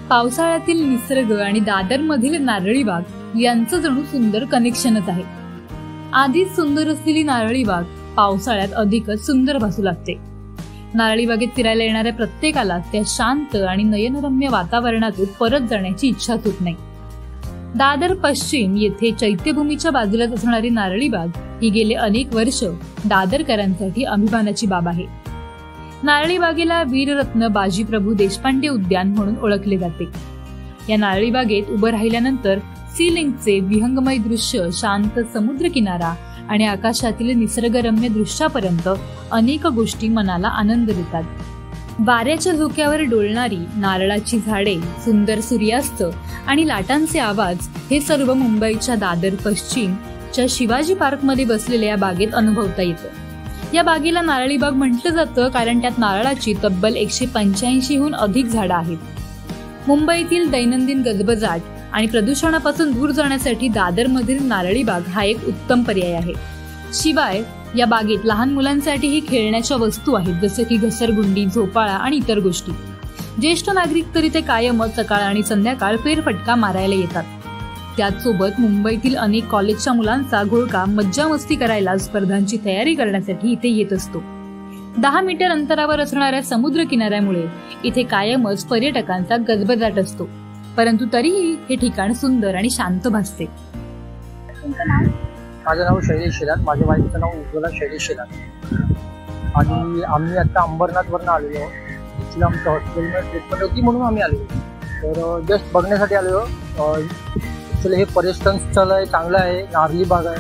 पावसाळ्यातील निसर्ग आणि दादरमधील नारळी बाग यांचं जणू सुंदर कनेक्शनच आहे। आधीच सुंदर असलेली नारळी बाग पावसाळ्यात अधिकच सुंदर भासू लागते। नारळी बागेत फिरायला येणाऱ्या प्रत्येकाला त्या शांत आणि नयनरम्य वातावरणातून परत जाण्याची इच्छा होत नाही। दादर पश्चिम येथे चैत्यभूमीच्या बाजूलाच असणारी नारळी बाग ही गेले अनेक वर्ष दादरकरांसाठी अभिमानाची बाब आहे। नारळी बागेला वीररत्न बाजीप्रभू देशपांडे उद्यान म्हणून ओळखले जाते। या नारळी बागेत उभं राहिल्यानंतर सी लिंकचे विहंगमय दृश्य, शांत समुद्र किनारा आणि आकाशातील निसर्गरम्य दृश्यापर्यंत अनेक गोष्टी मनाला आनंद देतात। वाऱ्याच्या झोक्यावर डोलणारी नारळाची झाडे, सुंदर सूर्यास्त आणि लाटांचे आवाज हे सर्व मुंबईच्या दादर पश्चिमच्या शिवाजी पार्कमध्ये बसलेल्या या बागेत अनुभवता येतं। या बागेला नारळी बाग म्हटलं जातं कारण त्यात नारळाची तब्बल 185हून अधिक झाडं आहेत। मुंबईतील दैनंदिन गजबजाट आणि प्रदूषणापासून दूर जाण्यासाठी दादरमधील नारळी बाग हा एक उत्तम पर्याय आहे। शिवाय या बागेत लहान मुलांसाठीही खेळण्याच्या वस्तू आहेत, जसे की घसरगुंडी, झोपाळा आणि इतर गोष्टी। ज्येष्ठ नागरिक तरी ते कायमच सकाळ आणि संध्याकाळ फेरफटका मारायला येतात। त्याचसोबत मुंबईतील अनेक कॉलेजच्या मुलांचा घोळका मज्जा मस्ती करायला, स्पर्धांची तयारी करण्यासाठी इथे येत असतो। 10 मीटर अंतरावर असणाऱ्या समुद्र किनाऱ्यामुळे इथे कायमच पर्यटकांचा गजबजाट असतो, परंतु तरीही हे ठिकाण सुंदर आणि शांत भासते। माझं नाव शैलेश शेलार, माझ्या वाईफचं नाव उज्ज्वला शैलेश शेलार आणि आम्ही आता अंबरनाथवरून आलेलो आहोत। इथलं आमच्या हॉस्पिटलमध्ये ट्रीटमेंट होती म्हणून आम्ही आलेलो, तर जस्ट बघण्यासाठी आलेलो। ॲक्च्युली हे पर्यटन स्थळ आहे, चांगलं आहे। नारळी बाग आहे,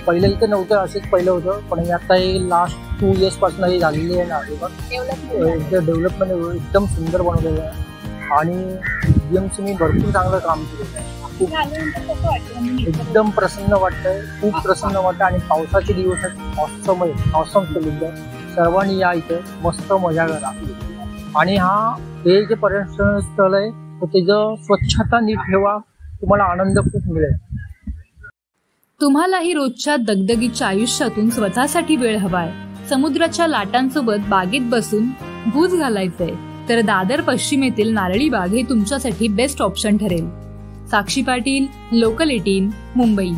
पहिलं इथे नव्हतं, असेच पहिलं होतं, पण आता हे लास्ट 2 इयर्सपासून हे झालेली आहे नारळी बाग। डेव्हलपमेंट एकदम सुंदर बनवलेलं आहे आणि BMCने भरपूर चांगलं काम केलेलं आहे। एकदम प्रसन्न वाटतंय, खूप प्रसन्न वाटतं आणि पावसाचे दिवस आहेत, ऑसम केलेलं आहे। सर्वांनी या इथे मस्त मजा करा आणि हे जे पर्यटन स्थळ आहे तर त्याचं स्वच्छता नीट ठेवा, तुम्हाला आनंद खूप मिळेल। तुम्हालाही रोजच्या दगदगीच्या आयुष्यातून स्वतःसाठी वेळ हवाय, समुद्राच्या लाटांसोबत बागेत बसून भूज घालायचंय, तर दादर पश्चिमेतील नारळी बाग हे तुमच्यासाठी बेस्ट ऑप्शन ठरेल। साक्षी पाटील, लोकल 18, मुंबई।